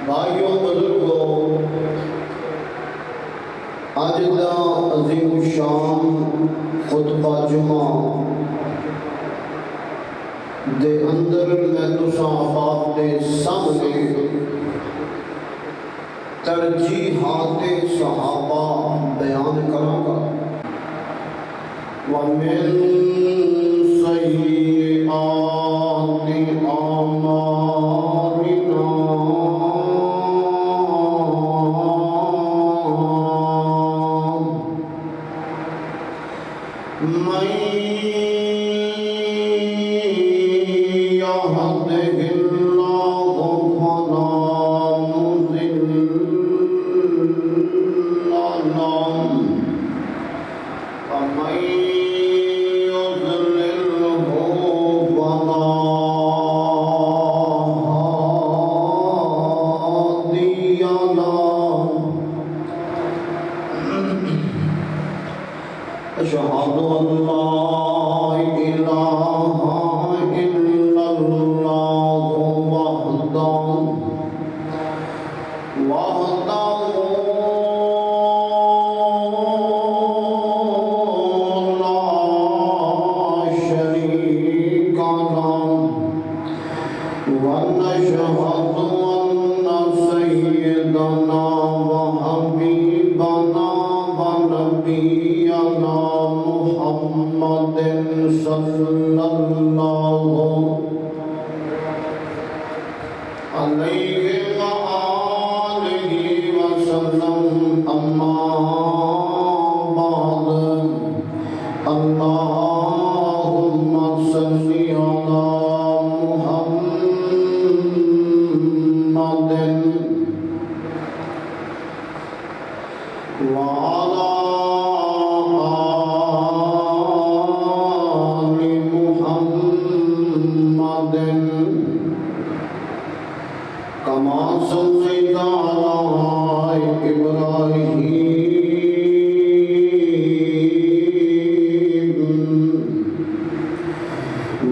भाइयों बुजुर्गों, अज दा अजीम शान खुतबा जुमा दे अंदर मैं तुसां बाप दे सामने तरजीहाते सहाबा बयान करांगा। वमिन सय्यिआति आमालिना मन यहदिहिल्लाहु फला मुदिल्ल लहु वमन युद्लिल्हु फला हादिय लहु। अशहदु अल्ला इलाहा इल्लल्लाहु वहदहु ला शरीका लहु व नशहदु अन्ना सय्यदना व हबीबना व नबियना मुहम्मदिन सल्लल्लाहु अलैहि व आलिहि वसल्लम। अम्मा बाद, अल्लाहुम्मा सल्लि अला मुहम्मदिन व अला आलि मुहम्मदिन कमा सल्लैता अला इब्राहीम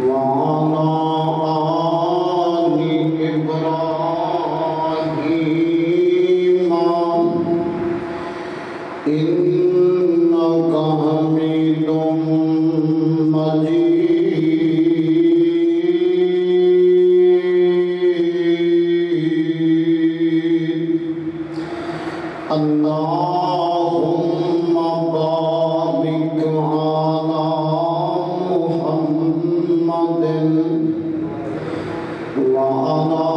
व अला आलि इब्राहीम इन्नका हमीदुम मजीद। अल्लाहुम्मा बारिक अला मुहम्मदिन व अला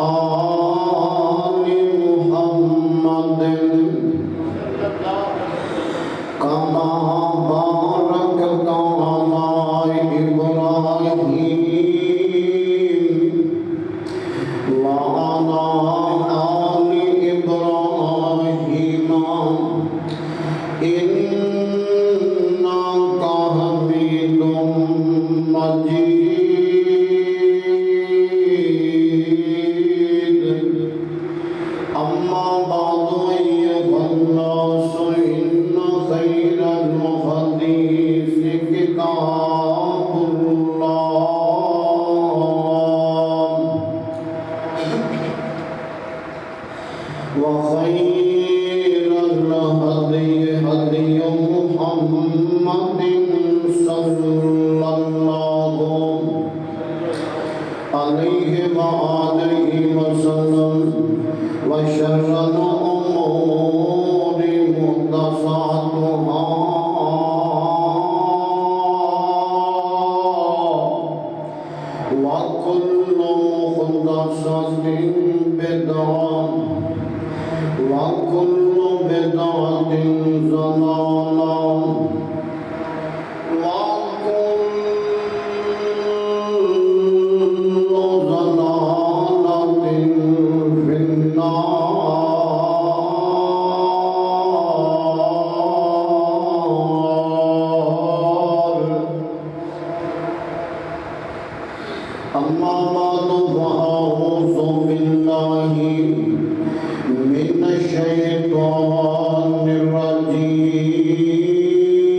आलि मुहम्मदिन कमा बारकता अला इब्राहीम व अला आलि इब्राहीम इन्नका हमीदुम मजीद। अम्मा बादु अय्युहन्नासु इन्ना खैरल हदीसी किताबुल्लाह व खैरल हदी हदी मुहम्मदिन सल्लल्लाहु अलैहि व आलिहि वसल्लम व शर्रल उमूरि मुहदसातुहा व कुल्लु मुहदसतिन बिदअह व कुल्लु बिदअतिन ज़लालह व कुल्लु ज़लालतिन फिन्नार। अम्मा बादु फ़अऊज़ु बिल्लाहि मिनश शैतानिर रजीम।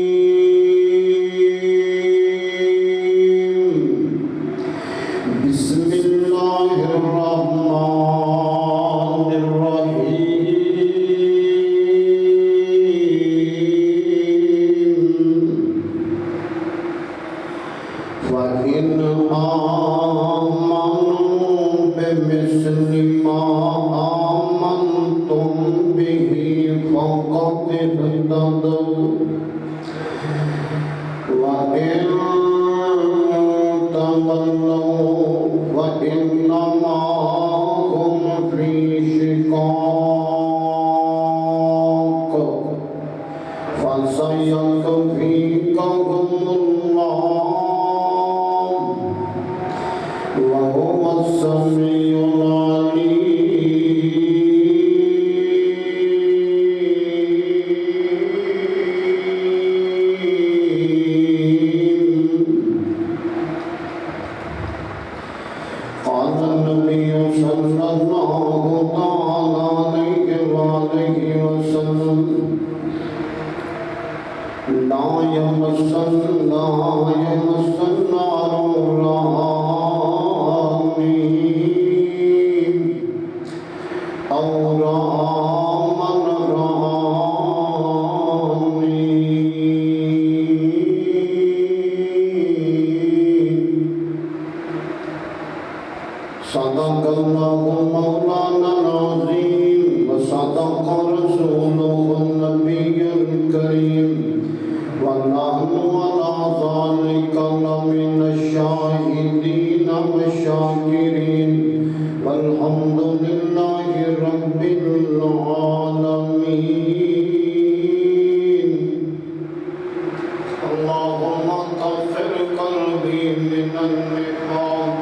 بمثل ما آمنتم به فقد اهتدوا وإن تولوا فإنما هم في شقاق فسيكفيكهم الله وهو السميع قال النبي صلى الله تعالى عليه وآله وسلم لا يمسن الرحمن أو رحمن صدق الله مولانا العظيم وصدق رسوله النبي الكريم ونحن على ذلك لمن الشاهدين والشاكرين والحمد لله رب العالمين اللهم طهر قلبي من النفاق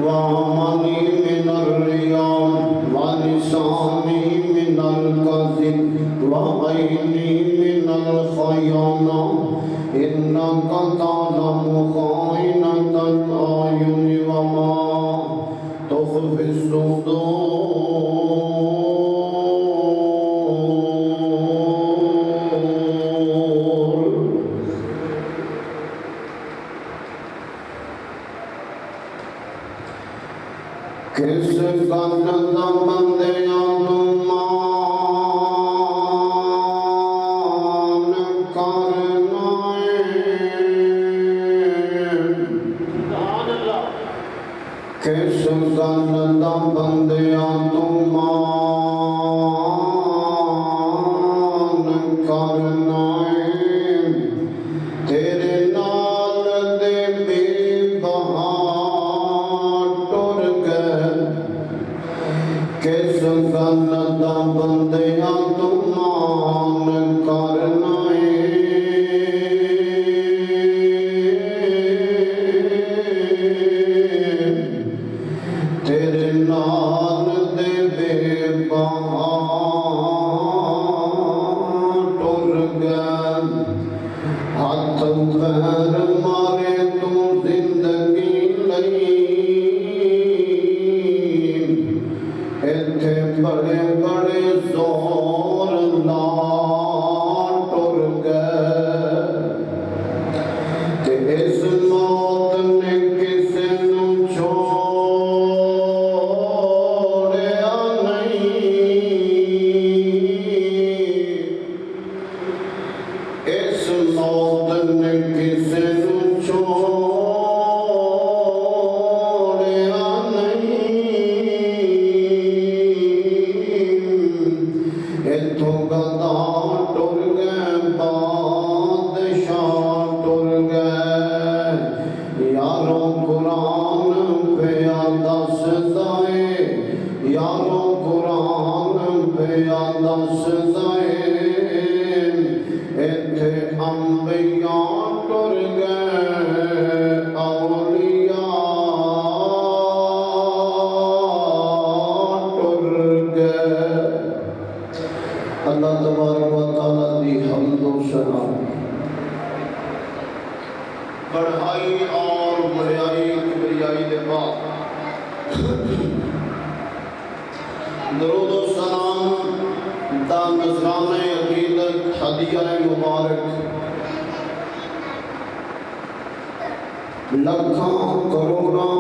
وعملي من الرياء ولساني من الكذب وعيني من الخيانة إنك تعلم خائنة الأعين وما تخفي الصدور किस गंद बंदियां तू मान करना किस गंद बंदियां तू मान करना तेरे नाल दे बेबहा टुर गए किस गल दा बंदियां तू मान करना तेरे नाल दे बेबहा टुर गए हाथ पैर मारे तू जिंदगी लई इत्थे बड़े बड़े जोर ला टुर गए ते इस मौत ने किसे नू छोड़िया नहीं इस मौत ने किसे नू छोड़िया नहीं इथों गदा टुर गए बादशाह टुर गए यारों कुरान पिया दसदा ए यारों कुरान पिया दसदा ए इत्थे अंबिया टुर गए औलिया टुर गए अल्लाह तबारक व तआला दी हम्द व सना बढ़ाई और बढ़ाई किबरियाई दे बाद दरूद व सलाम दा नजराने अकीदत हदिया मुबारक लखां करोड़ां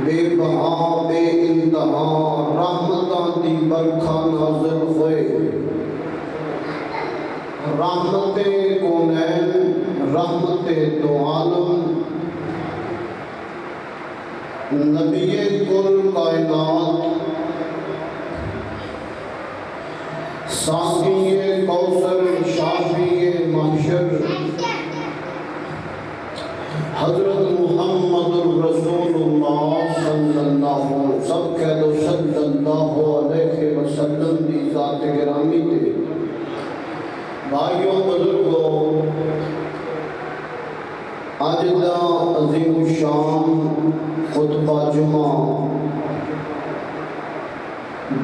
बेबहा बे इंतहा रहमतां दी बरखा नाज़िल होए रहमते कौनैन रहमते दो आलम नबी कुल कायनात साक़िए कौसर शाफ़िए महशर हज़रत मुहम्मदुर रसूलुल्लाह सल्लल्लाहु सब कह दो सल्लल्लाहु अलैहि वसल्लम दी ज़ात गिरामी ते भाइयों बुजुर्गों अज दा अज़ीम शान खुतबा जुमा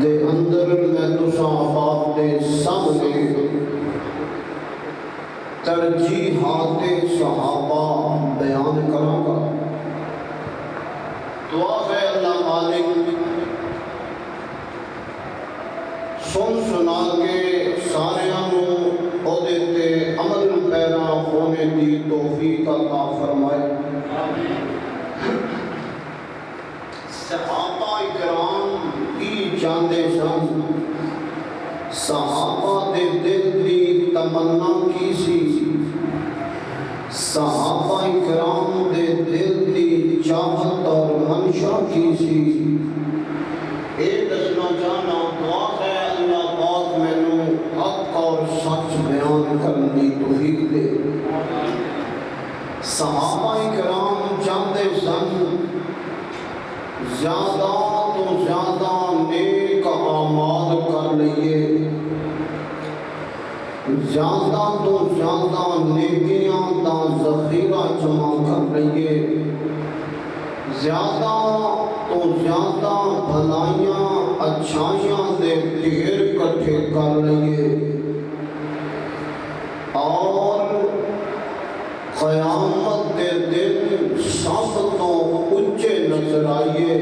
दे अंदर मैं तुसां आप दे सामने तरजीहात सहाबा बयान करांगा। दुआ है अल्लाह मालिक सुन सुना के सारियां नूं ओदे ते अमल पैरा होने दी तौफीक अता फरमाए। सहाबा इकराम की चाहते सन, सहाबा दे दिल दी तमन्ना की सी, सहाबा इकराम दे दिल दी चाहत और मंशा की सी। ये दसना चाहना दुआ है अल्लाह पाक मैनू हक और सच बयान करने की तौफीक दे। सहाबा इकराम चाहते सन ज्यादा तो ज्यादा नेक आमाल कर लइए, ज्यादा तो ज्यादा नेकियां दा ज़ख़ीरा जमा कर लइए, ज्यादा तो ज्यादा भलाइयां अच्छाइयां दे ढेर इकट्ठे कर लइए और क़यामत के दिन सब तो ऊंचे नजर आइए।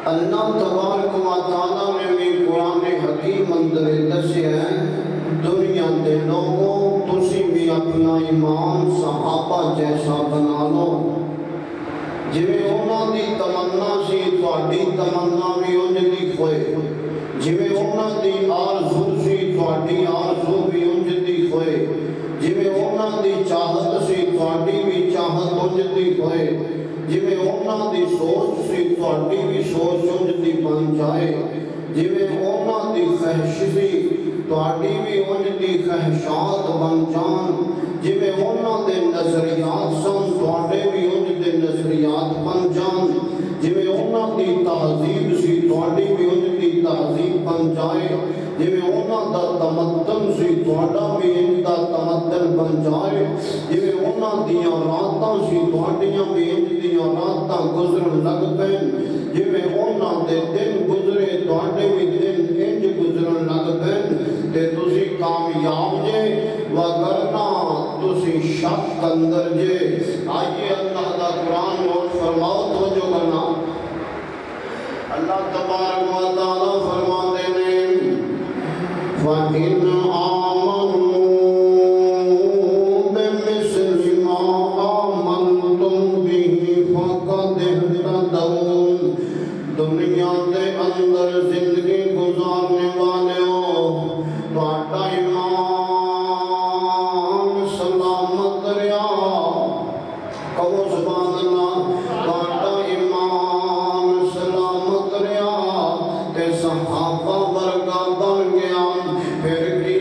अल्लाह तबारक व तआला ने भी कुरान हकीम अंदर दस्या है, दुनिया के लोगों तुसी भी अपना ईमान सहाबा जैसा बना लो, जिवें उन्हां दी तमन्ना सी तुहाडी तमन्ना भी उंज दी होए, जिवें उन्हां दी आरज़ू सी तुहाडी आरज़ू भी उंज दी होए, जिवें उन्हां दी चाहत सी तुहाडी भी चाहत उंज दी होए, जिवें उन्हां दी सोच सी तुहाडी भी सोच उंज दी बन जाए, जिवें उन्हां दी ख्वाहिश सी तुहाडी भी उंज दी ख्वाहिशात बन जान, जिवें उन्हां दे नज़रियात सन तुहाडे भी उंज दे नज़रियात बन जान, जिवें उन्हां दी तहज़ीब सी तुहाडी भी उंज दी तहज़ीब बन जाए, जिवें उन्हां दा तमद्दन सी तुहाडा भी इंज दा तमद्दन बन जाए, जिवें उन्हां दियां रातां सी तुहाडियां भी इंज दियां रातां गुजरन लग पैन, जिवें उन्हां दे दिन गुजरे तुहाडे भी दिन इंज गुजरन लग पैन, ते तुसी कामयाब जे वगरना तुसी शक अंदर जे। आइए अल्लाह दा कुरान नोट फरमाओ तो जो करना। अल्लाह तबारक व तआला फरमाते ने फ़इन आमनू बिमिस्लि मा आमनतुम बिही फ़क़द इह्तदौ। दुनिया के अंदर जिंदगी गुजारने वाले हो, तुहाडा ईमान सलामत रहा, कहो सुभान अल्लाह, तुहाडा ईमान सलामत रहा ते सहाबा वर्गा बन गया। फिर की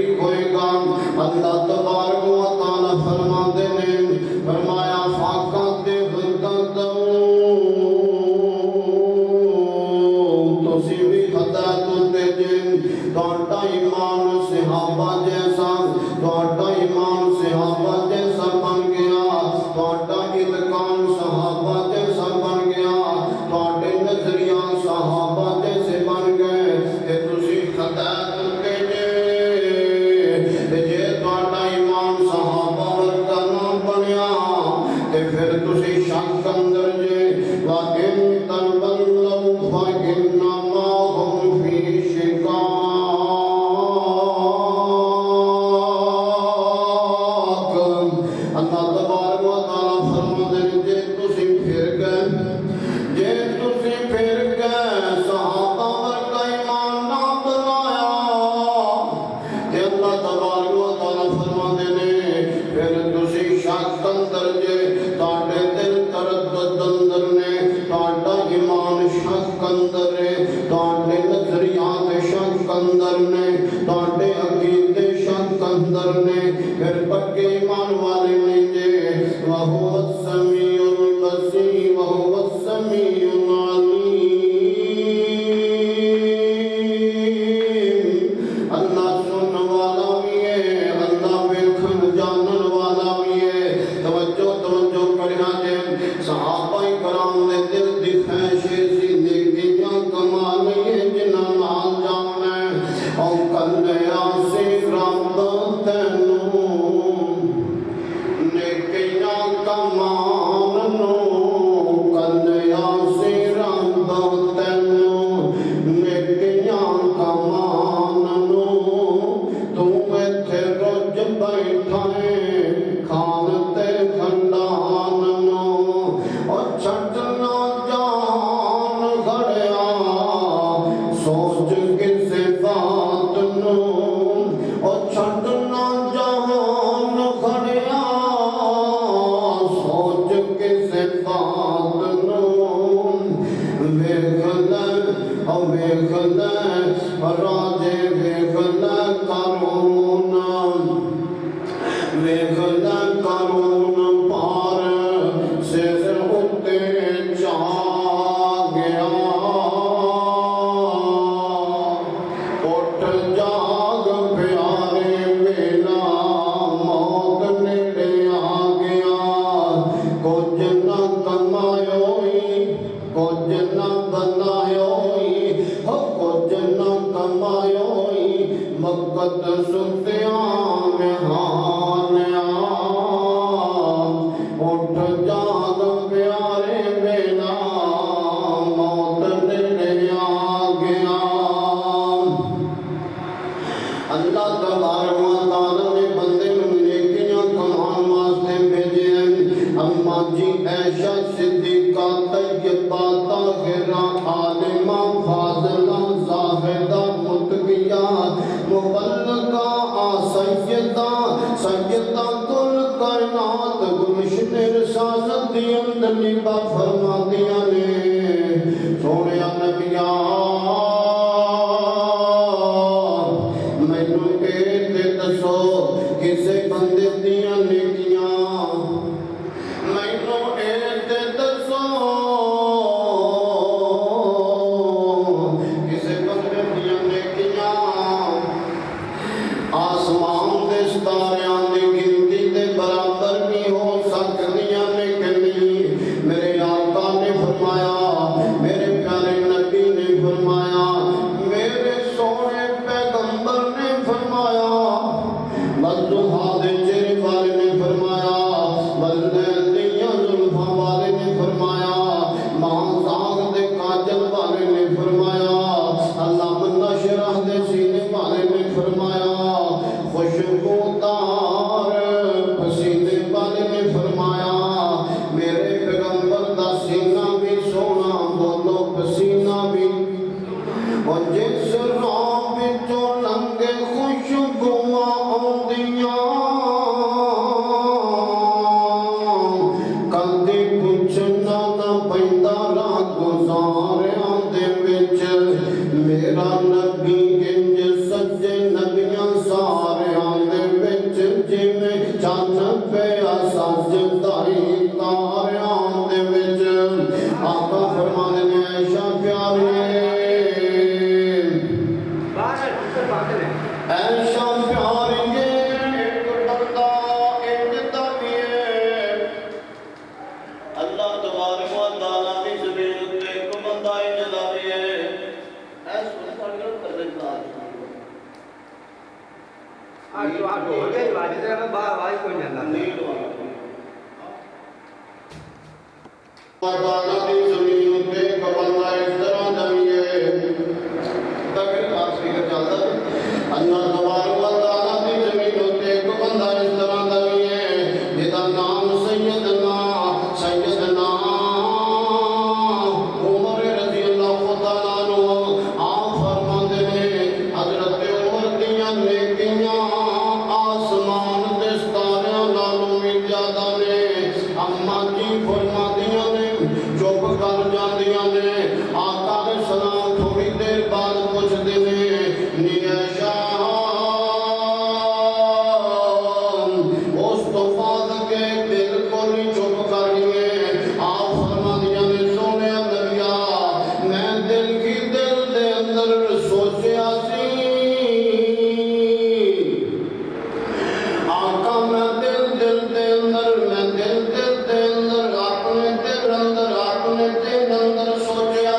वेखल राजे वेखल करुण वेखल करुण पार सिर उत्ते चा गया उठ जाग प्यारे बेला मौत नेड़े आ गया कुछ न कमायोई कुछ न बनायोई कुछ न कमायोई मक्कत सुत्या में हानिया उठ जाग प्यारे बेला मौत नेड़े आ गया। अल्लाह तबारक व तआला ने बंदे नूं नेकियां कमाउण वास्ते भेजे हैं। अम्मा जी ऐशा सिद्दीका तय्यबा ताहिरा आलिमा फाज़िला ज़ाहिदा मुत्तकिया मुबल्लगा सय्यदा सय्यदा कुल कायनात गुलशन रिसालत दी अंदरली बा फरमादियां ने सोहणिया नबिया मैनू ये दसो किसे बंदे दियां नेकियां मैनू ये दसो किसे बंदे दियां नेकियां आसमान दे सितारियां दी गिनती दे बराबर भी हो सकदियां ने कि नहीं। मेरे आका ने फरमाया मेरे प्यारे नबी ने फरमाया मेरे सोने पैगंबर ने फरमाया बदुहा दे चेहरे वाले ने फरमाया बलदैल दियां जुल्फां वाले ने फरमाया महासाग दे काजल वाले ने फरमाया अल्लाह नशरह दे सीने वाले ने फरमाया खुशबूदार पसीने वाले ने फरमाया मेरे पैगंबर दा सीना भी सोना बोलो पसीना भी और जिस राह विचों लंघे खुशबुआं आउंदियां कदी पुछना ना पैंदा राह गुज़ारियां दे विच मेरा नबी इंज सच्चे नबियां सारियां दे विच जिवें चन्न पिया सजदाई तारियां दे विच आका फरमाने ने ऐशा प्यारे ऐशा प्यारे एक बंदा इंज दा भी है अल्लाह तबारक व तआला दी ज़मीन उत्ते एक बंदा इंज दा भी है ऐ सुन साडे कोल परवेज़गार हो गई बात इधर बाहर कोई नहीं आता नहीं ताला दी ज़मीन उत्ते एक बंदा इस तरह दा भी है तक आखिरी का चलदा अल्लाह तबारक व तआला दी ज़मीन उत्ते एक बंदा इस तरह दा भी है जिहदा नाम सैयदना उमर रज़ी अल्लाह तआला अन्हु आप फरमांदे ने हज़रत उमर दियां नेकियां आसमान दे सितारियां नालों भी ज़्यादा ने। अम्मा जी फरमादियां ने चुप कर जांदियां ने आका दे सलाम थोड़ी देर बाद पुछदे ने नी ऐशा उस तो बाद के बिल्कुल ही चुप कर गए। आप फरमादियां ने सोने नबिया मैं दिल की दिल दे अंदर सोचिया सी आका मैं दिल दिल दे अंदर मैं दिल दिल दे अंदर अपने दिल अंदर सोचिया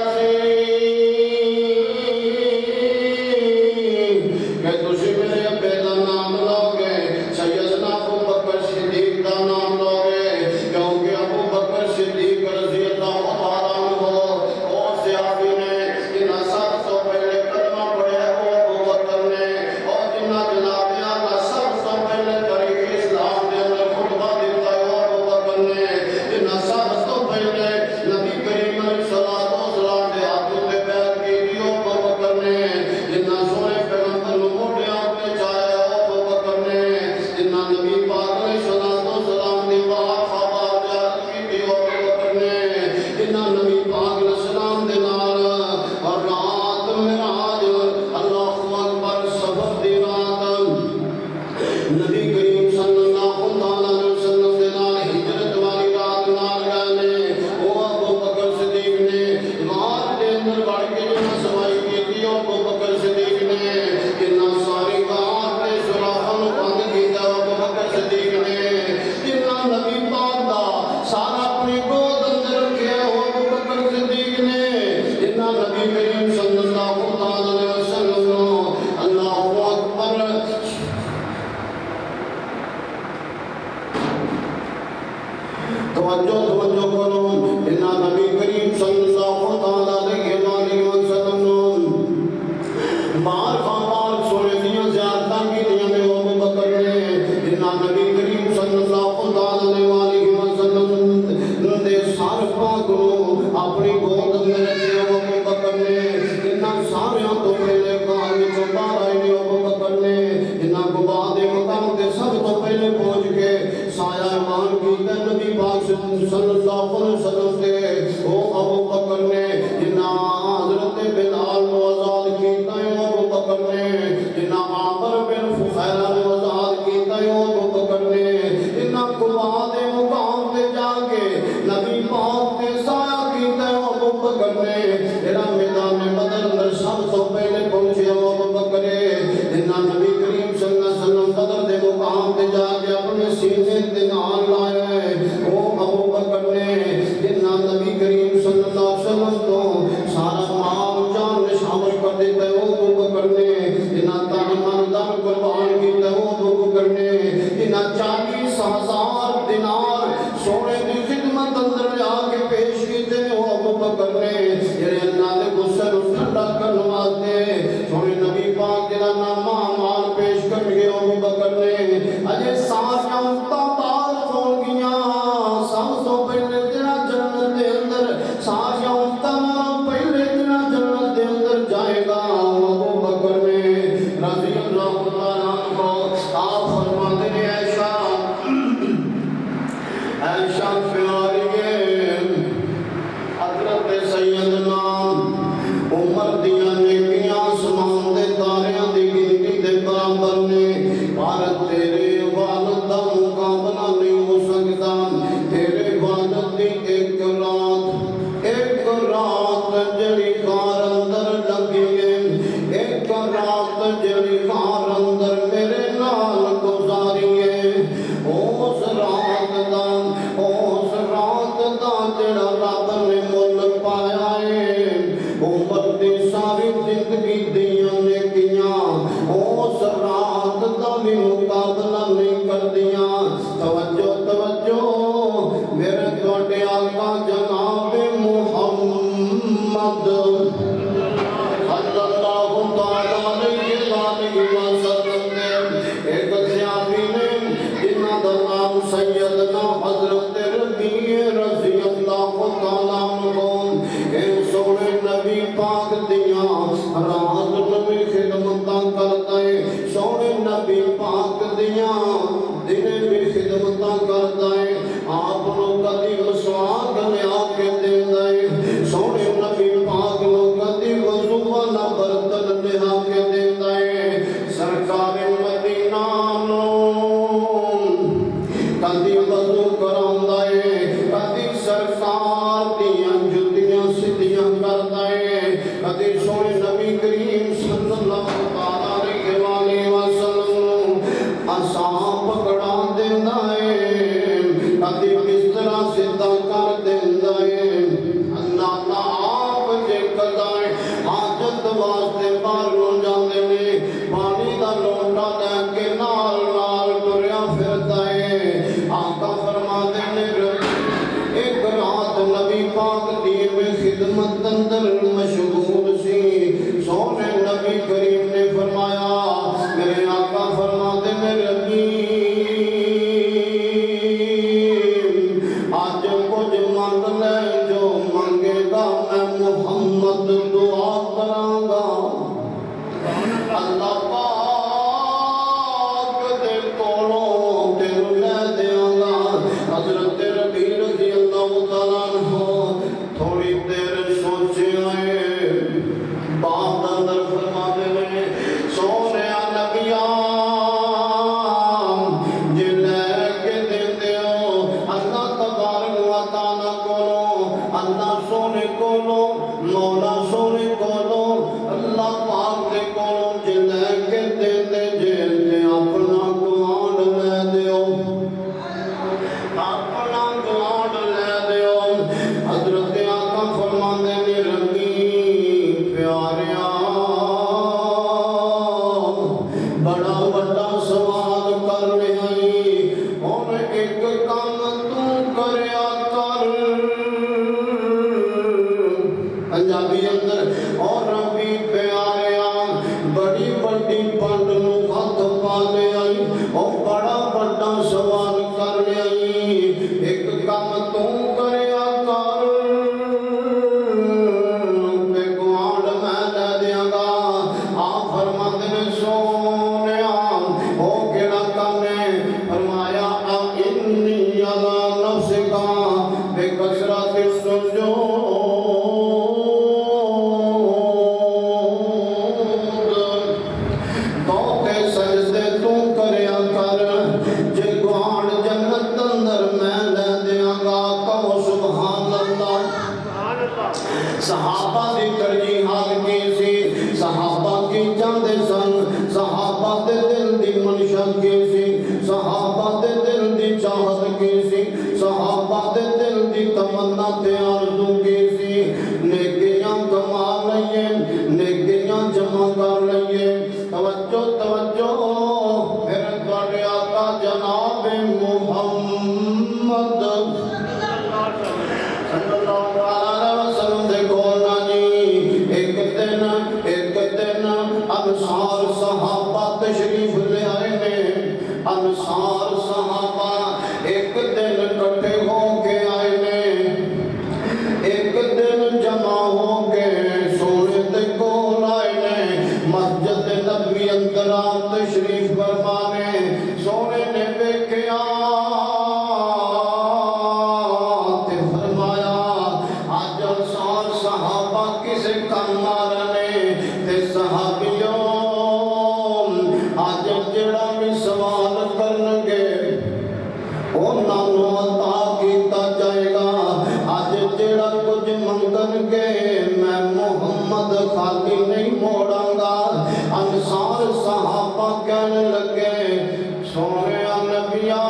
अपनी गोद में रखे अबू बकर ने इन्हां सारियां तो पहले काल विचों बाहर आए ने अबू बकर ने इन्हां को बाद मकाम ते सब तो पहले पहुंच के साया मान की नबी पाक सल्लल्लाहु अलैहि वसल्लम के ओ अबू बकर ने इन्हां हजरत बिलाल को आजाद कीता है अबू बकर ने इन्हां आमर बिन फुहैरा को आजाद कीता है अबू बकर ने इन्हां को बाद मकाम ते जाके नबी पाक के साया कीता है अबू बकर ने इन्हां मैदान बदर अंदर सब तो पहले पहुंचे अबू बकर इन्हां नबी करीम सल्लल्लाहु अलैहि वसल्लम बदर दे मुकाम ते जाके अपने सीने ते नाल लाया है ओ अबू बकर ने इन्हां नबी करीम सल्लल्लाहु अलैहि वसल्लम तो सारा माल जान शामिल कर देता है ओ अबू बकर ने इन्हां तन मन धन कुर्बान कीता है ओ अबू बकर ने इन्हां 40,000 दिनार सोने की खिदमत अंदर आके पेश कीते ने ओ अबू बकर ने जेड़े अल्लाह दे गुस्से नु ठंडा करने वास्ते सोने नबी पाक दा नामा माल पेश करके अबू बकर ने अजे सारियां उम्मतां बाहर खोल गईयां सब तो पहले तेरा जन्नत दे अंदर सारियां उम्मतां नालों पहले तेरा जन्नत दे अंदर जाएगा अबू बकर ने रज़ी अल्लाह तआला को आप फरमाते ने ऐशा प्यारी हज़रत सैयदना उमर दियां नेकियां आसमान दे तारियां दी गिनती दे बराबर ने पर तेरे वालिद दा मुकाबला नहीं हो सकता तेरे वालिद दी एक रात जड़ी कार अंदर लगी है एक रात जड़ी कार अंदर मेरे नाल गुजारी है उस रात दा जेड़ा रब ने मुल पाया है उमर दी सारी जिंदगी दियां नेकियां उस रात दा भी मुकाबला नहीं कर दिया तवज्जो तवज्जो मेरे तोड़े आका जनाब मुहम्मद सल्लल्लाहु तआला अलैहि वसल्लम ने एक सहाबी ने जिन्हां दा नाम सैयदना हज़रत रबी रज़ी अल्लाह तआला अन्हु ए सोने नबी पाक दियां रात नबी खिदमतां करदा है सोने नबी पाक दियां दिने भी खिदमतां करदा है आप नु कदी मसवाक लिया के देंदा है सोने नबी पाक नु कदी वज़ू वाला बर्तन लिया के देंदा है सरकार मदीना नु कदी वज़ू करांदा है कदी सरकार दियां जुतियां सीधियां करदा है कदी सोने नबी करीम सल्लल्लाहु अलैहि वसल्लम असां पकड़ा देंदा है कदी बिस्तरा सीधा कर देंदा है अल्लाह दा आप जे कदाए हाजत वास्ते बाहरों जांदे ने पानी दा लोटा लेके नाल नाल टुरिया फिरदा है आका फरमाते ने एक रात नबी पाक दी में खिदमत अंदर मशगूल सी सोने नबी करीम ने फरमाया मेरे आका फरमाते ने रबी आज कुछ मांग ले जो मांगेगा मैं मुहम्मद दुआ करांगा अल्लाह पाक दे कोलों तेनू ले देंगा हज़रत रबी रज़ी अल्लाह तआला अन्हु थोड़ी देर सोचे आए बात अंदर फरमाते ने सोने नबिया जे लेके देंदे हो अल्लाह तबारक व तआला कोलों अल्लाह सोने कोलों मौला सोने कोलों अल्लाह पाक दे कोलों जे लेके देंदे जे अपना गुआंढ ले दियो अपना गुआंढ ले दियो हज़रत आका फरमाते ने रबी प्यारिया बड़ा बड़ा सवाल कर रही हुण एक काम तू करया कर पंजाबी अंदर और रबी प्यारिया बड़ी बड़ी पंड नू हथ पा ले आई और बड़ा बड़ा सवाल कर ले आई एक काम तू करया कर सहाबा की तरजीहात की सी, सहाबा की चाहते सन, सहाबा के दिल की मनशा की सी, सहाबा के दिल की चाहत की सी, सहाबा के दिल की तमन्ना ते आरज़ू की सी। नेकियां कमा लईए, नेकियां जमा कर लईए। तवज्जो तवज्जो, फिर तुहाडे आका जनाब मुहम्मद सल्लल्लाहु अलैहि वसल्लम दे कोल ना जी एक दिन अंसार सहाबा तशरीफ ले आए ने। अंसार सहाबा एक दिन इकट्ठे हो के आए ने, एक दिन जमा हो के सोने दे कोल आए ने। मस्जिद नबवी अंदर आप तशरीफ फरमाने। सोने ने वेख्या ते फरमाया अज अंसार सहाबा किसे काम आ रहे ते सहाबियों अज जेड़ा भी सवाल करनगे उन्होंने अता किया जाएगा। अज जेड़ा कुछ मंगनगे मैं मुहम्मद खाली नहीं मोड़ांगा। अंसार सहाबा कहने लगे सोने नबिया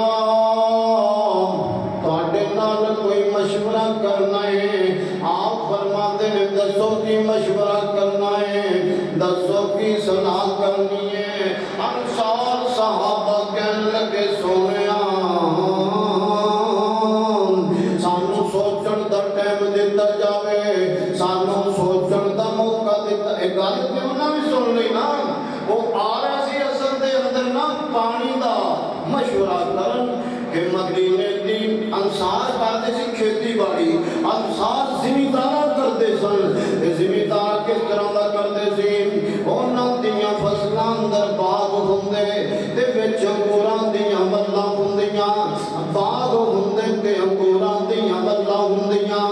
तुहाडे नाल कोई मशवरा करना है। आप फरमाते ने दसो की मशवरा करना है, दसो की सलाह करनी है। अंसार सहाबा कहने लगे सोने सानू सोचण दा टाइम दिता जावे, सानू सोचण दा मौका दिता। एक गल ते उन्हां भी सुन ली ना, वो आ रहा सी असल दे अंदर ना पानी दा मशवरा करन कि मदीने दी अंसार करते सी खेती बाड़ी। अंसार जिमीदार करते सन। जिमीदार किस तरह का करते सी, उन्हां दियां फसलां अंदर बाग हुंदे ते विच अंगूरां दियां बल्लां हुंदियां। बाग हुंदे ते अंगूरां दियां बल्लां हुंदियां।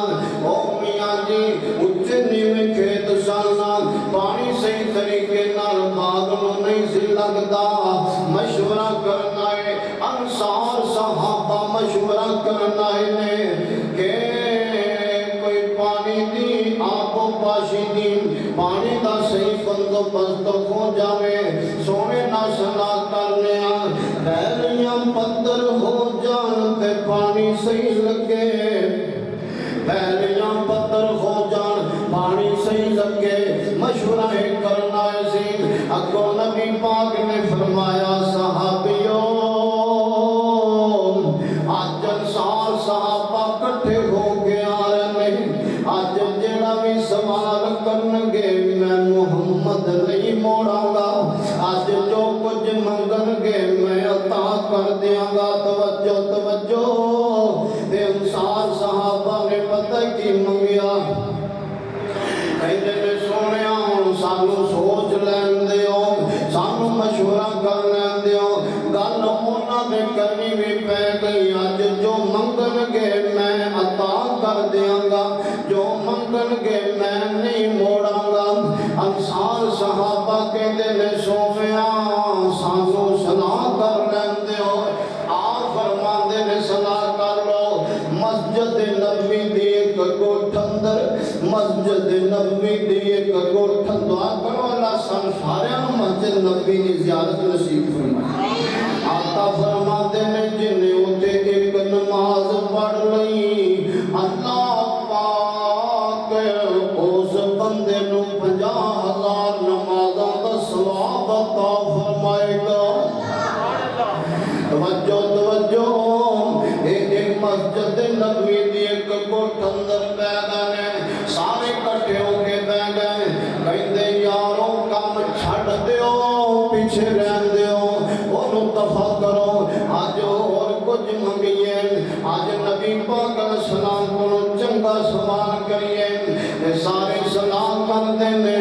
ओ मियां जी उच्चे नीवें खेत सन, पानी सही तरीके नाल बाग नूं नहीं सी लगदा। मशवरा करना है अंसार सहाबा मशवरा करना है कि कोई पानी दी आपो पाशी दी पानी दा सही बंदोबस्त हो जावे। सोने ना सलाह करने पैलियां पत्थर हो जान ते पानी सही लगे, पैलियां पत्थर हो जान पानी सही लगे। मशवरा करना सी। अगों नबी पाक ने फरमाया सहाबियों अज अंसार सहाबा इकट्ठे हो के आ रहे हैं। अज जेड़ा भी सवाल करनगे मैं मुहम्मद नहीं मोड़ांगा। अज जो कुछ मंगनगे मैं अता कर दियांगा। तवज्जो तवज्जो। अंसार सहाबा ने पता की मंगया, कहते ने सोने हुण सानू सोच लैन दिओ, सानू मशवरा कर लैन दिओ। गल उन्हां दे करनी भी पै गई। अज जो मंगनगे मैं अता कर दियांगा, जो मंगनगे मैं नहीं मोड़ांगा। अंसार सहाबा कहते ने सोनिया सानू सलाह कर लैन दिओ। आप फरमांदे ने सलाह कर लो। मस्जिद नबवी दी एक कोठ अंदर, मस्जिद नबवी दी एक कोठ दुआ करो अल्लाह सन सारियां नूं मस्जिद नबवी दी ज़ियारत नसीब फरमाए। आका फरमाते ने जिन्हें उते एक नमाज पढ़ लई अल्लाह पाक उस बंदे नूं 50,000 नमाज़ां दा सवाब अता फरमाएगा। तवज्जो तवज्जो। एक मस्जिद नबवी दी एक कोठ अंदर बह गए, सारे इकट्ठे होके बह गए। कहते यारो काम छड़ दिओ, पीछे रहन दिओ, ओनू दफा करो। अज और कुछ मंगिए, अज नबी पाक सलाम को चंगा सवाल करिए। सारे सलाम करते ने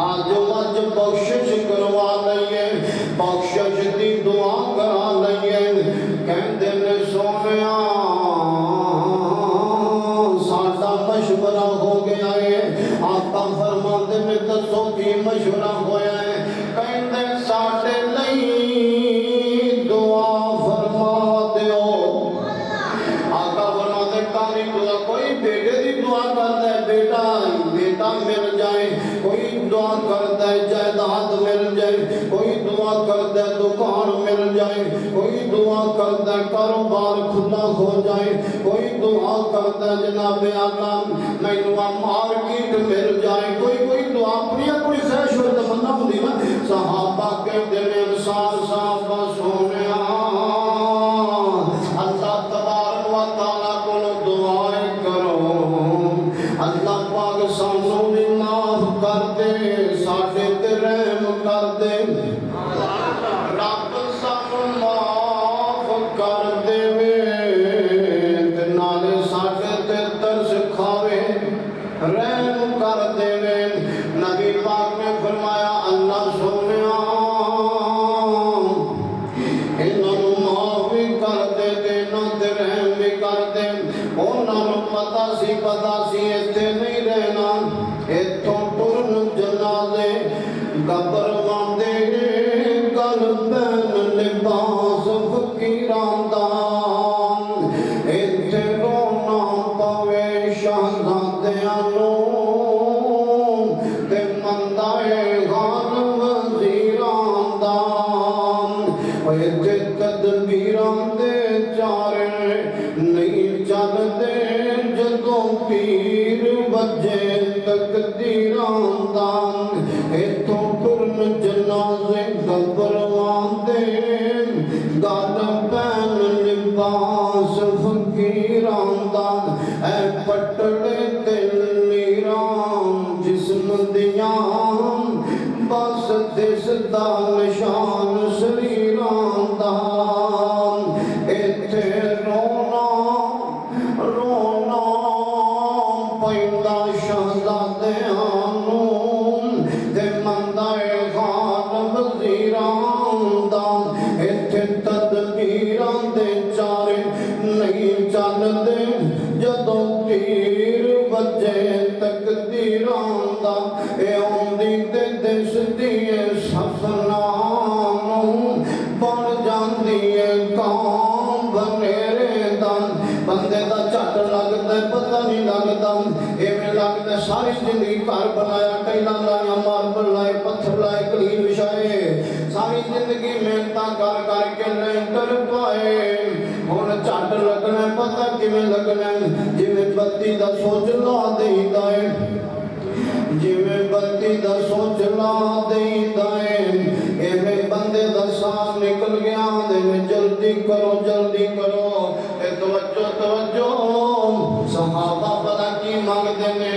आज अज बख्शिश करवा लईए, बख्शिश की दुआ करा लईए। कहते ने सोनिया साडा मशवरा हो गया है। आका फरमाते ने दसो की मशवरा होया है। कहते साडे लई दुआ फरमा दिओ। आका फरमाते काली दुआ कोई बेटे की दुआ करता है, बेटा दुकान मिल जाए, कोई दुआ करता कारोबार खुला हो जाए, कोई दुआ करता जनाब आका मैनू मार्केट मिल जाए, कोई दुआ अपनी अपनी ख्वाहिश और तमन्ना होती ना। सहाबा कहते हैं अंसार साहब सोने अल्लाह तबारक व तआला को दुआएं करो, अल्लाह पाक सानू भी माफ कर दे, साडे ते रहम कर दे, रब सानू माफ कर देवे ते नाले साडे ते तरस खावे, रहम कर देवे। नबी पाक ने फरमाया अल्लाह सोनिया इन्हों माफ भी कर दे ते इन्हों ते रहम भी कर दे। उन्होंने पता सी इत्थे नहीं रहना, इत्थों टुरन जनाजे कब्र वांदे गल पैन लिबास फकीरां दा, इत्थे रोना पवे शहजादियां नूं ते मंदाए गान वज़ीरां दा, इत्थे तदबीरां दे चारे नहीं चलदे जदों तीर बजे तकदीरां दा, इत्थों टुरन जनाजे कब्रवां दे गल पैन लिबास फकीरां दा, ऐ पटड़े ते नीरां जिस्म दियां बस दिसदा निशान शरीरां दा, इत्थे रोना रोना पैंदा शहजादियां नूं ते मंदाए खान वज़ीरां दा, इत्थे तदबीरां दे चारे नहीं चलदे जदों तीर बजे तकदीरां दा, ए औंदी ते दिसदी ए सपना नूं बन जांदी ए कां बनेरे दा, बंदे दा झट लगदा पता नहीं लगदा, इवें लगदा सारी जिंदगी घर बनाया, टाइलां लाइयां, मार्बल लाए, पत्थर लाए, कलीन बिछाए, सारी जिंदगी मेहनतां कर करके लेंटर पाए, हुण झट लगना पता किवें लगना, जिवें बत्ती दा सोच ला देईदा है, जिवें बत्ती दा सोच ला देईदा है, इवें बंदे दा साह निकल गया, जल्दी करो ए तवज्जो तवज्जो। सहाबा पता की मंगदे ने,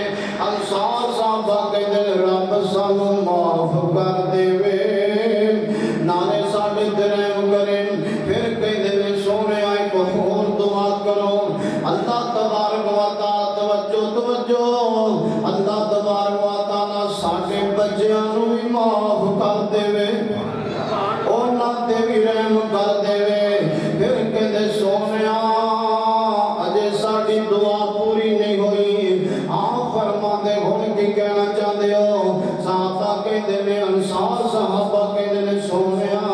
अंसार साहबा कहते ने रब सानू माफ कर देवे, नाले साडे ते रहम करे, फिर कहते ने सोने आए को होर दुआ करो, अल्लाह तबारक व तआला तवज्जो अल्लाह तबारक व तआला साडे बच्चियां नू भी माफ कर देवे, उन्हां ते भी रहम कर देवे। फिर कहते सोनिया अजे साडी दुआ पूरी नहीं हुई, आप फरमा दे हुण की कहना चाहते हो। साहबा कहते ने, अंसार साहबा कहते ने सोनिया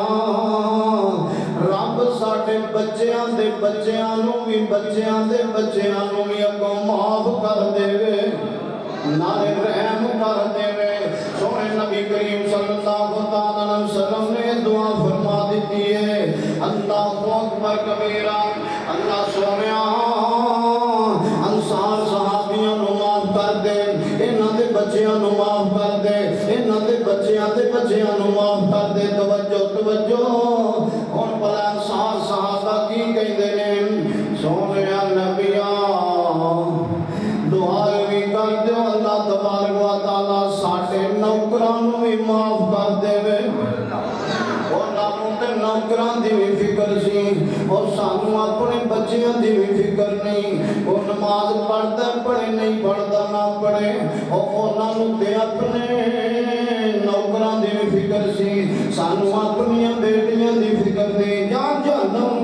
रब साडे बच्चियां दे बच्चियां नू भी बच्चियां दे बच्चियां नू भी अगों माफ कर देवे, नाले रहम कर देवे। सोने नबी करीम सल्लल्लाहु अलैहि वसल्लम ने दुआ फरमा दी है, अल्लाहु अकबर कबीरा, अल्लाह सोनिया अंसार सहाबियां नू माफ कर दे, इन्हां दे बच्चियां नू माफ कर दे, इन्हां दे बच्चियां नू माफ कर दे। तवज्जो हुण भला अंसार सहाबा की कहंदे ने, सोनिया नबिया दुआ भी कर दो, अल्लाह तबारक व तआला साडे नौकरां नू भी माफ कर देवे, नौकरां दी भी फिक्र सी, और सानू अपने बच्चियां दी भी फिक्र नहीं, वो नमाज पढ़ता पढ़े नहीं पढ़ता ना पढ़े, और उन्होंने ते अपने नौकरां दी भी फिक्र सी, सानू अपनी बेटियां दी फिक्र नहीं। जान जहन्नम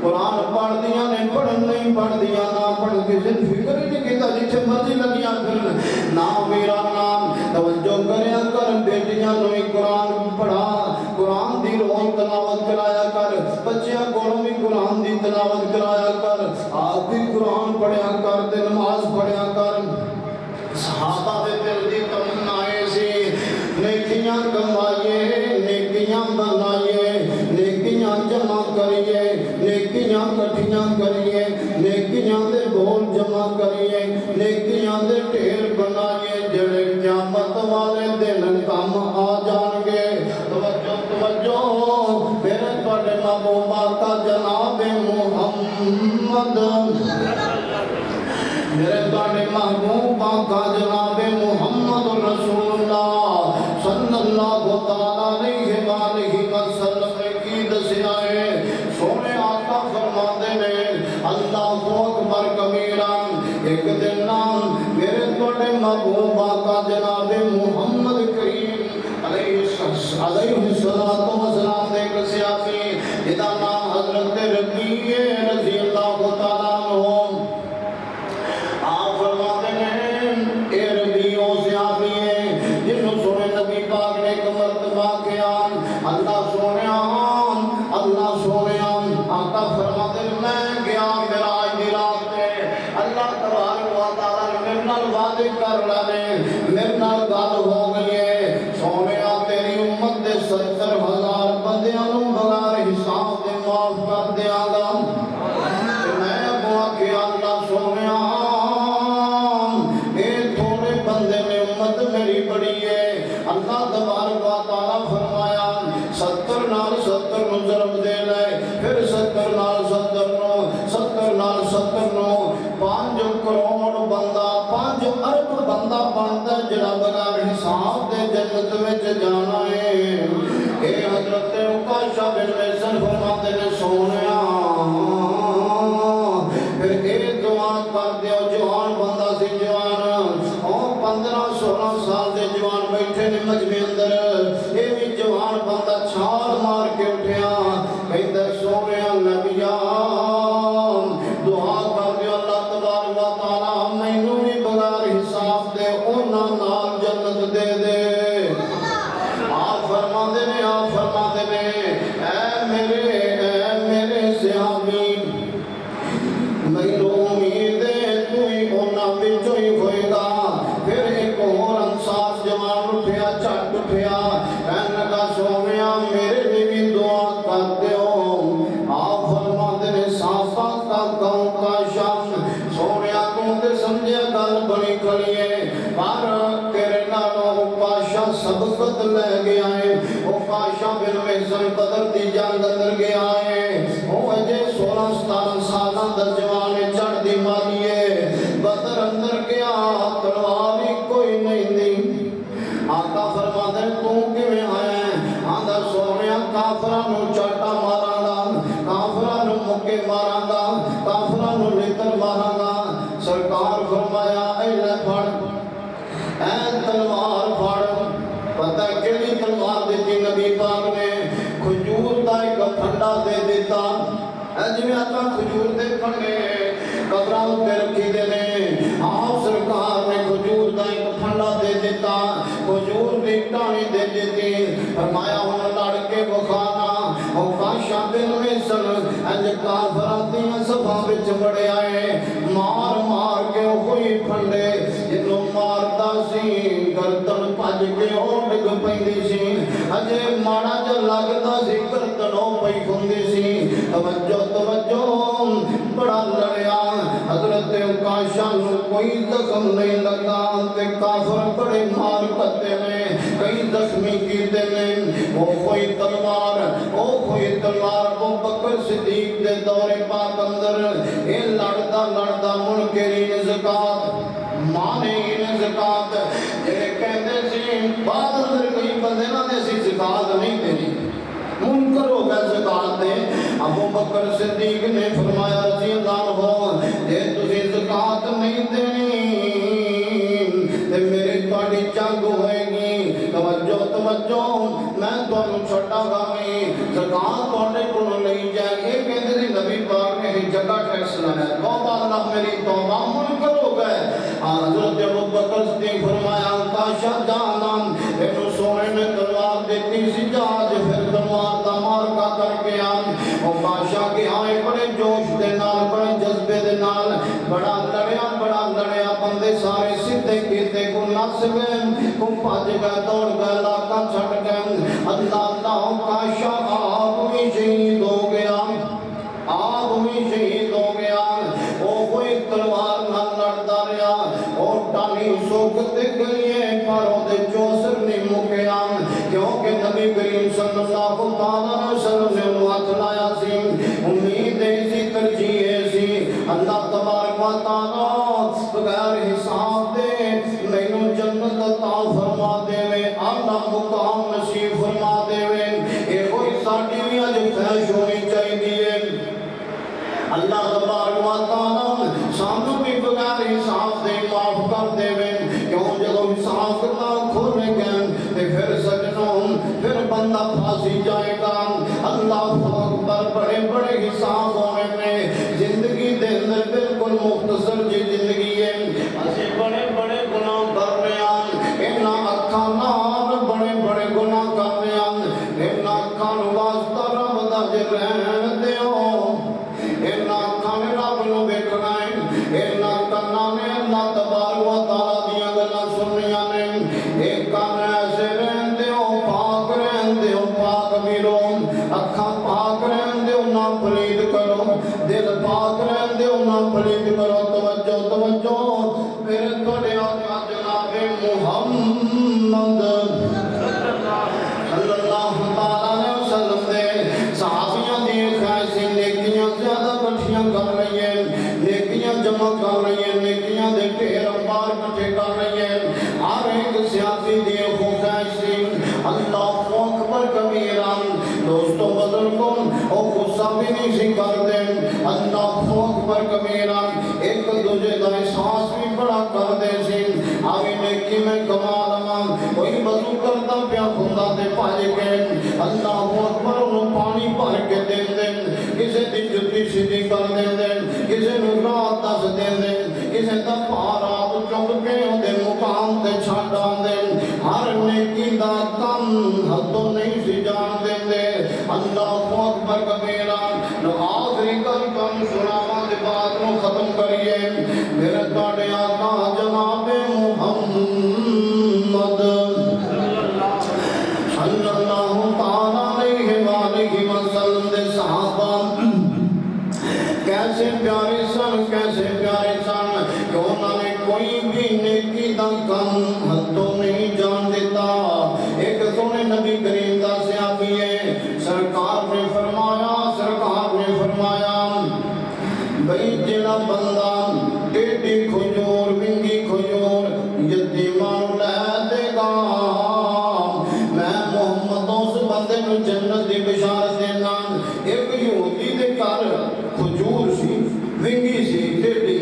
कुरान पढ़दियां ने, पढ़न नहीं पढ़दियां ना पढ़, किसी फिक्र ही नहीं कीता, जिथे मर्जी लगियां फिरन, ना मेरा नाम। तवज्जो करया कर, बेटियां नू कुरान पढ़ा, कुरान दी रोज तलावत कराया कर, बच्चियां कोलों भी कुरान दी तलावत कराया कर, आप भी कुरान पढ़िया कर ते नमाज पढ़िया कर। सहाबा दे दिल दी तमन्ना सी, नेकियां कमाइए, नेकियां बनाइए, करिए, नेकियां कठियां करिए, नेकियां दे बोल जमा करिए, नेकियां दे ढेर बनाइए, जेड़े क़यामत वाले दिन काम आ जाएंगे। तवज्जो तवज्जो, मेरे तुहाडे महबूबा का जनाब मुहम्मद, मेरे तुहाडे महबूबा का जनाब मुहम्मद रसूलुल्लाह सल्लल्लाहु तआला अलैहि वसल्लम ने की दसिया है। सोने आका फरमाते ने अल्लाहु अकबर कबीरा, एक दिन मेरे तुहाडे महबूबा का जनाब मुहम्मद करीम अलैहि सलातो वसलाम ने दसिया सी, जिदा नाम हजरत रबी रज़ी अल्लाह तआला अन्हु। आप फरमाते हैं ए रबी ओ सियाफी है जिन्हों सोने नबी पाक ने एक मर्तबा किया, अल्लाह सोने आका फरमाते मैं गया मेराज दी रात पे, अल्लाह तबारक व तआला ने मेरे नाल वादे कर लाने, मेरे नाल गल हो गई है। सोने तेरी उम्मत दे 70,000 बंदियां नूं बगैर हिसाब दे माफ कर दियांगा। मैं अगों आखिया अल्लाह सोने थोड़े बंदे ने उम्मत मेरी बड़ी है। अल्लाह तबारक व तआला फरमाया 70 नाल 70 नु ज़रब दे ले, फिर 70 नाल 70 नु 70 नाल 70 नु 5 करोड़ बंदा 5 अरब बंदा बनदा जिहड़ा बगैर हिसाब दे जन्नत विच जाना है। ए हजरत उकाशा बिन महसन फरमाते ने सोनिया फिर ए दुआ कर दियो, जवान बंदा सी जवान, ओ 15-16 साल दे जवान बैठे ने मजमे अंदर, ये भी जवान बंदा छाल मार के उठिया, कहंदा सोनिया नबिया दुआ कर दियो अल्लाह तबारक व तआला मैनू भी बगैर हिसाब दे उन्हां नाल जन्नत दे दे। आप फरमाते ने ऐ मेरे सहाबी मैनू उम्मीद है तू ही उन्हां विचों ही होएगा। फिर एक होर अंसार जवान उठिया, झट उठिया, कहने लगा सोनिया मेरे लिए भी दुआ कर दियो। आप फरमाते ने साफा का गाँव का शाम, सोनिया तू ते समझिया गल बड़ी खड़ी है, पर तेरे नालों उपाशा सबकत ले गया है। उपाशा बिन महसन बदर दी जंग अंदर गया है, वो अजे 16-17 साल दा जवान चढ़ दी मारी है, बदर अंदर गया तलवार ही कोई नहीं दी। आका फरमाते तू किवें आया? आंदा सोनिया काफरां नूं चाटा मारांगा, काफरां नूं मुक्के मारांगा, काफरां नूं लितर मारांगा। सरकार फरमाया ऐ ले फड़, ऐ तलवार फड़। पता केड़ी तलवार दी नबी पाक ने? खजूर दा एक फंडा दे दिता, जिवें आपां खजूर दे फंडे कबरां उत्ते रखी दे ने, आप सरकार ने खजूर दा एक फंडा दे दिता, खजूर दी टाणी दे दिती। फरमाया हुण लड़ के बखाना। ओ काशा बिन महसन अंज काफरां दियां सभा विच बड़े आए, मार मार के होई फंडे, जिन्हों मारदा सी गर्दन भज के ओ डिग पैंदी सी, अजे माड़ा जिहा लगदा सी गर्दन ओ पई खुंदी सी। तवज्जो तवज्जो, बड़ा लड़िया, हजरत उकाशा नूं कोई जख्म नहीं लगा, ते काफर बड़े मार करते ने, कई जख्मी कीते ने। ओ कोई तलवार अबू बकर सिद्दीक दे दौरे पाक अंदर ए लड़दा मुड़ के ज़कात माने इन ज़कात जेड़े कहंदे सी बाद अंदर कई बंदे ना ने सी ज़कात नहीं देनी, मुनकर हो गया ज़कात दे। अबू बकर सिद्दीक ने फरमाया रज़ी अल्लाह हो, जे तुसी ज़कात नहीं देनी ते मेरी तुहाडी जंग होएगी। तवज्जो तवज्जो, मैं तुहानू छड्डांगा नहीं, ज़कात तुहाडे कोलों लई जाएगी। कहंदे सी नबी पाक ने एक जगह टैक्स लाया, तौबा अल्लाह मेरी तौबा, मुनकर हो गए। हज़रत अबू बकर सिद्दीक फरमाया काशा जाना इन्हू सोने ने तलवार देती सी, जहाज फिर तलवार दा मारका करके आ। ओ बादशाह के आए बड़े जोश दे नाल, बड़े जज्बे दे नाल, बड़ा लड़िया, बंदे सारे सीधे कीते, को नस गए, को भज गए, दौड़ गए, इलाका छड़ गए। अल्लाह काशा आप भी शहीद हो गया। नहीं सोकते गलिए पर ओदे चोसर नहीं मुकया क्योंकि नबी करीम सल्लल्लाहु अलैहि वसल्लम ने हाथ लाया सी उम्मीद ऐसी तरजीह ऐसी अल्लाह तबारक व तआला बगैर हिसाब दे मैनू जन्नत अता फरमा देवे आला मुकाम नसीब फरमा देवे ए कोई साडी भी अज ख्वाहिश होनी चाहिए अल्लाह तबारक व तआला सानू भी बगैर हिसाब दे माफ कर देवे क्यों जदों हिसाब किताब खोलेगा ते फिर सजनों फिर बंदा फांसी जाएगा अल्लाह अकबर बड़े बड़े हिसाब होने में जिंदगी दे अंदर बिल्कुल मुख्तसर जी जिंदगी है असि बड़े बड़े गुनाह कर रहे हैं इन्हां अखां नाल बड़े बड़े गुनाह कर रहे हैं इन्हां अखां नूं वास्ता रब दा जे रहन दिओ इन्हां अखां ने रब नूं वेखना है इन्हां कन्नां ने अल्लाह तबारक व तआला दीयां गल्लां सुननियां ने एक कान ऐसे रहन दिओ पाक रहन दिओ पाक वीरो अखां पाक रहन दिओ ना पलीद करो दिल पाक रहन दिओ ना पलीद करो तवज्जो तवज्जो मेरे थोड़े आका जनाब मुहम्मद सल्लल्लाहु अलैहि वसल्लम दे सहाबियां दी ख्वाहिश नेकियां ज्यादा इकट्ठियां कर रही है नेकियां जमा कर रही है नेकियां दे ढेर अंबार इकट्ठे कर रही है हर एक सियासी दी ख्वाहिश अल्लाहु अकबर कबीरा दोस्तों बुजुर्गों ओ गुस्सा भी नहीं सी करते अल्लाहु अकबर कबीरा एक दूजे का एहसास भी बड़ा करते सी आवी नेकी में कमाल कोई वजू करता पिया खुदा ते भज के अल्लाहु अकबर उन्होंने पानी भर के दे दे किसी की जुत्ती सीधी कर दे किसी नूं राह दस दे किसी का भार आप चुक के उहदे मुकाम ते छड्ड आंदे हर नेकी दा कम हदों नहीं सी जान देंदे अल्लाहु अकबर कबीरा आखिरी गल कम सुनावा दे बात नूं खत्म करिए मेरे तुहाडे आका जनाब मुहम्मद सल्लल्लाहु अलैहि वसल्लम दे सहाबा कैसे प्यारे सन कि उन्होंने कोई भी नेकी दा कम हदों नहीं जान देता एक सोने नबी करीम दा सहाबी है सरकार ने फरमाया भाई जेड़ा बंदा टेढ़ी खजूर विंगी खजूर यतीमां नूं लै देगा मैं मुहम्मद उस बंदे नूं जन्नत दी बशारत देना एक यहूदी दे घर खजूर सी विंगी सी टेढ़ी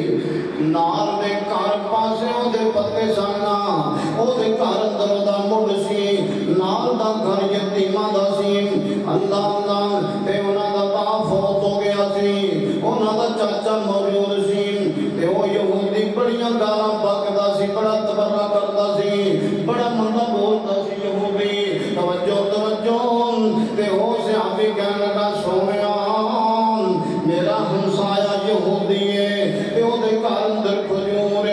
नाल दे घर पासे ओदे पत्ते सन ओदे घर अंदर ओदा मुंड सी नाल दा घर यतीमां दा सी अल्लाह अल्लाह ते उन्हां दा बाप फौत हो गया सी उन्हां दा चाचा मौजूद सी ते ओ यहूदी बड़ियां गालां बकदा सी बड़ा तबर्रा करदा सी बड़ा मंदा बोलदा सी यहूदी तवज्जो तवज्जो ते ओ सहाबी कहन लगा सोनिया मेरा हमसाया यहूदी है ते ओदे घर अंदर खजूर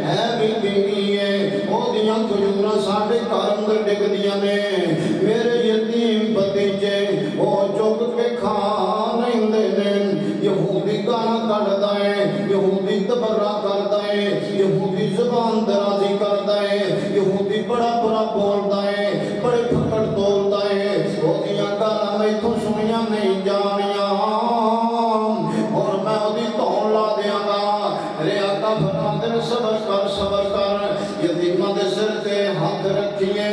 है भी बिंगी है ओदियां खजूरां साडे घर अंदर डिगदियां ने मेरे यतीम भतीजे ओ चुक के खा लैंदे ने यहूदी गाना कढदा है यहूदी तबर्रा करदा है यहूदी जुबान दराजी करदा है यहूदी बड़ा बुरा बोलदा है बड़े फकड़ तोलदा है ओदियां गालां मैथों सुनियां नहीं जानियां और मैं ओदी धौन ला देंगा रे आका फरमाते ने सबर कर यतीमां दे सिर ते हाथ रखिए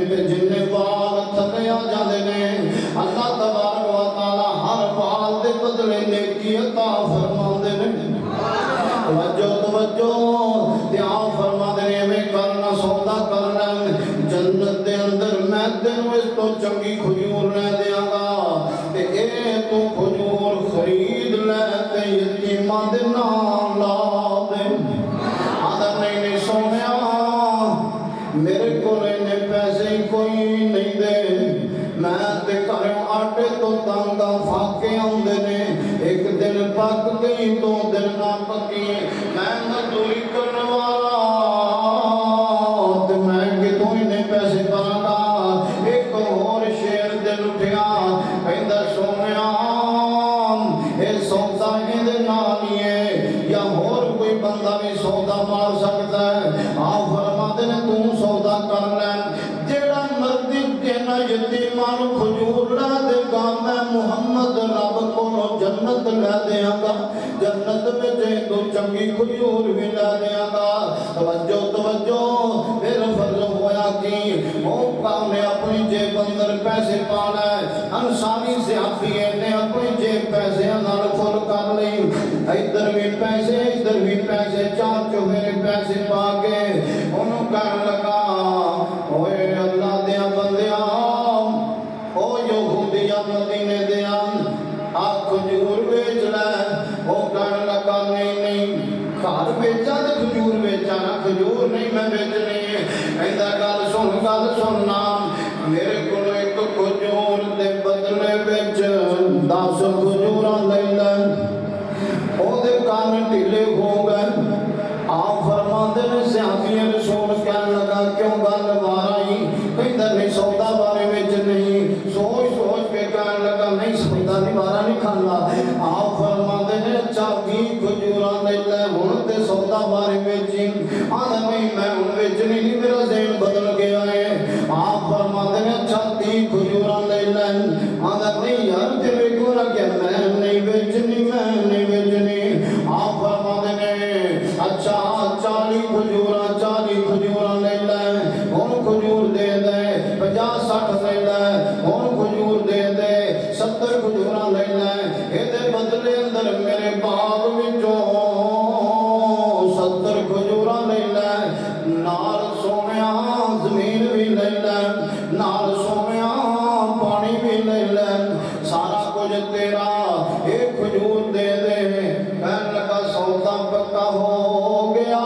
ते जिन्ने बाल थले आ जांदे ने अल्लाह तबारक व तआला हर बाल दे बदले नेकी अता फरमांदे ने तवज्जो ध्यान फरमांदे ने मैं करना सौदा करना जन्नत दे अंदर मैं तेनू इस तो चंगी खजूर ले देंगा ते ए तू खजूर खरीद ले ते यतीमां दे नाम ला दे आदर नहीं सोनिया मेरे को पैसे कोई नहीं दे मैं ते घरों आटे तो तांगा फाके आउंदे ने एक दिन पक गई दो दिन ना पकी मैं मजदूरी करने वाला ते मैं कितों इन्ने पैसे पांगा एक होर शेर दिल उठिया कहंदा सोनिया ए सौदा इहदे नाल ही है या होर कोई बंदा भी सौदा मार सकता है जन्नत में तो चंगी खजूर भी ला देंगा। तवज्जो तवज्जो मेरा फर्ज होया कि वो काम ने अपनी जेब अंदर पैसे पाना है। अंसारी से हाफिए ने अपनी जेब पैसे अंदर फुल कर ली। इधर भी पैसे चार चुफेरे पैसे पा के उन्होंने कर लगा ओए अल्लाह दिया बंदिया ओ यहूदिया मदीने दिया आ खजूर बेच ले। वो कर लगा नहीं घर बेचा तो खजूर बेचा ना, खजूर नहीं मैं बेचनी है। कहता गल सुनना मेरे को एक खजूर के बदले बिच 10 खजूर ले ले। ओदे कान ढीले हो गए। आप फरमाते ने सियासी रसूल कहने लगा क्यों गल माराई? कहता नहीं सौदा बारे में नहीं, सोच के कहने लगा नहीं सौदा नहीं बारा नहीं खाना। आप फरमाते ने अच्छा 20 खजूरा ले ले हुण ते सौदा बारे में आंदा नहीं मैं हुण बेचनी नहीं, मेरा ज़हन बदल गया है। आप फरमाते ने अच्छा 30 खजूरा ले ले आंदा नहीं यार तेरे को क्या मैं नहीं बेचनी। आप फरमाते ने अच्छा 40 खजूरा ले ले हुण खजूर दे दे। 50-60 ले ले हुण खजूर दे दे। 70 खजूरा ले ले इहदे बदले अंदर मेरे बाग विचों 70 खजूरा ले ले। नाल सोनिया जमीन भी ले ले, नाल सोनिया पानी भी ले ले, सारा कुछ तेरा एक खजूर दे दे। कहने लगा सौदा पक्का हो गया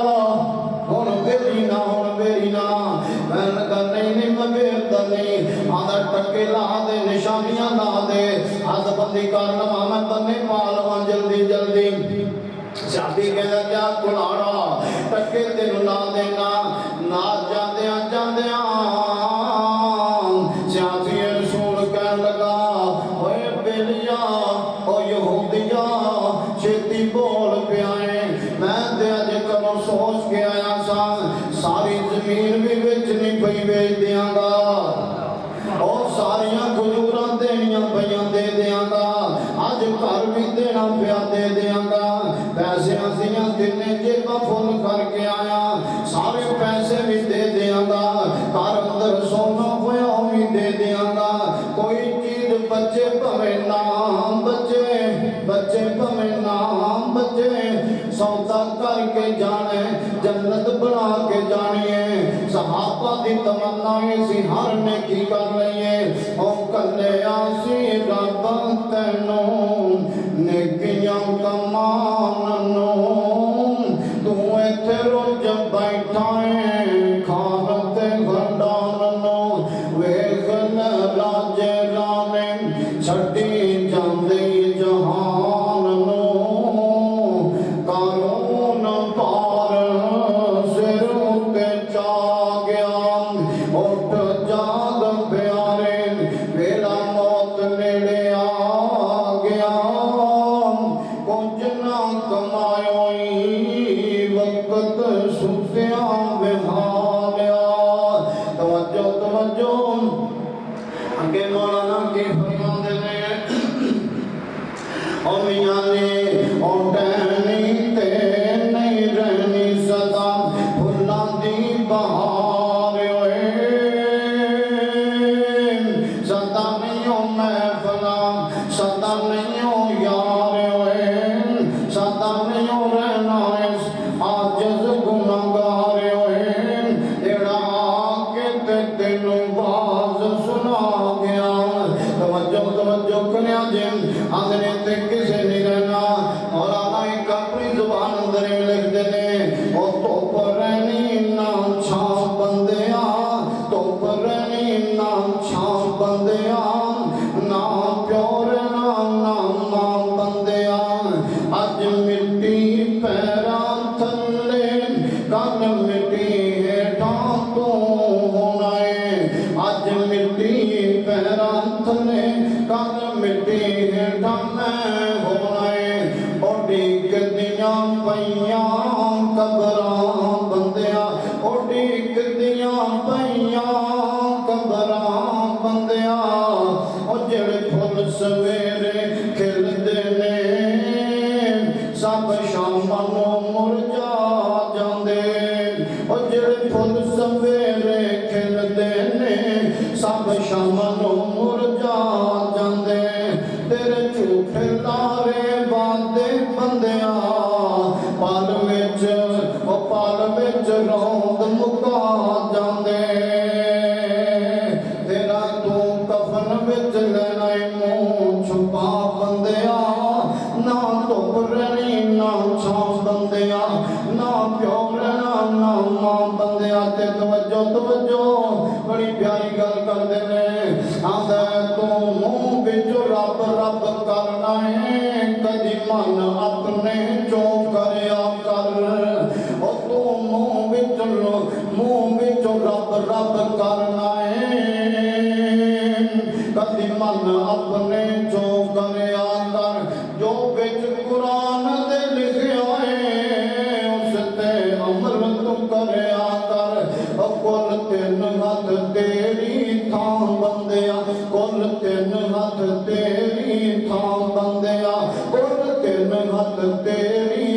हुण मेरी ना कहने लगा नहीं मैं बेरदा नहीं। आधा टक्के ला दे निशानियां ला दे हद बंदी कर लवा मैं बन्ने पा लवा जल्दी। शादी कहना क्या कुलाड़ा टक्के तेन ला देना ना जांदियां सियासी रसूल कहने लगा ओए बेलिया ओ यहूदिया छेती बोल पियाए मैं ते अज करों सोच के आया सा सारी जमीन भी बेचनी पई बेच दियांगा और सारियां खजूरां देनियां पईयां दे दियांगा। अज घर भी देना पिया दे दियांगा। पैसे असियां तिन्ने जेबां फुल करके आया सारे पैसे भी दे दियांगा। घर अंदर सोना होया भी दे दियांगा। कोई चीज बच्चे भवें ना बच्चे भवें ना बच्चे सौदा करके जाने जन्नत बना के जानिए। सहाबा दी तमन्ना सी हर ने की कर लईए ओ कल्ले आसी रब तैनू नेकियां कमाननो तू इत्थे रोज बैठा है खान ते गंडाननो। वेख न राजे राने छड्डी जांदे जहाननो कानून पार सिर उत्ते चा गया। उठ जाग प्यारे वेला मौत नेड़े आ गया। कुछ ना कमायो वक्त सुत्या बिहारिया। तवज्जो अगे मौलाना के फरमाते ने ओ मियां ने ओ टहनी ते नहीं रहनी सदा फुल्लां दी बहार होए। सदा नहीं हो महफिला सदा नहीं हो यार होए। सदा नहीं हो रहना इस आजिज़ गुनाहगार होए। जेड़ा आके ते तेनू बाज सुना गया। तवज्जो करिया जे अंदर ते किसे नहीं रहना। मौलाना एक अपनी जुबान अंदर लिखते ने ओ धुप रहनी ना छां बंदिया धुप रहनी ना छां बंदिया ना प्यो रहना ना मां बंदिया। अज मिट्टी पैरां थल्ले कल मिट्टी हेठां तू होना है। अज मिट्टी पैरां थल्ले कल मिट्टी हेठां मैं होना है। ओ डिगदियां पईयां कबरां बंदिया ओ डिगदियां पईयां कबरां बंदिया। ओ जेड़े फुल सवेरे खिलदे ने सब ਫੁੱਲ ਸਵੇਰੇ ਖਿਲਦੇ ਨੇ ਸਭ ਸ਼ਾਮ ਨੂੰ ਮੁਰਝਾ ਜਾਂਦੇ ਤੇਰੇ ਝੂਠੇ ਲਾਰੇ ਬਾਂਦੇ ਬੰਦਿਆਂ ਪਲ ਵਿੱਚ ਰੌਂਦ ਮੁਕਾ ਜਾਂਦੇ ਤੇਰਾ ਤੂੰ ਕਫਨ ਵਿੱਚ ਲੈਣਾ ਮੂੰਹ ਛੁਪਾ ਬੰਦਿਆ ਨਾ ਧੁੱਪ ਰਹਿਣੀ ਨਾ ਛਾਂ ਬੰਦਿਆ ਨਾ ਪਿਓ ਰਹਿਣਾ ਨਾ ਮਾਂ ਬੰਦਿਆ ਤੇ ਤਵੱਜੋ ਬੜੀ ਪਿਆਰੀ ਗੱਲ ਕਰਦੇ ਨੇ ਆਂਦਾ ਤੂੰ ਮੂੰਹ ਵਿੱਚ ਰੱਬ ਕਰਨਾ ਹੈ ਕਦੀ ਮਨ ਆਪਣੇ ਚੋਂ ਕਰਿਆ ਕਰ ਉਹ ਤੂੰ ਮੂੰਹ ਵਿੱਚ ਰੱਬ ਕਰਨਾ ਹੈ ਕਦੀ ਮਨ ਆਪਣੇ ਚੋਂ ਕਰਿਆ ਕਰ ਜੋ ਵਿੱਚ ਕੁਰਾਨ ਦੇ ਲਿਖਿਆ ਹੈ ਉਸ ਤੇ ਅਮਲ ਤੂੰ ਕਰਿਆ ਕਰ ਕੁੱਲ ਤਿੰਨ ਹੱਥ ਤੇਰੀ ਥਾਂ ਬੰਦਿਆ ਕੁੱਲ ਤਿੰਨ ਹੱਥ ਤੇਰੀ ਥਾਂ ਬੰਦਿਆ ਕੁੱਲ ਤਿੰਨ ਹੱਥ ਤੇਰੀ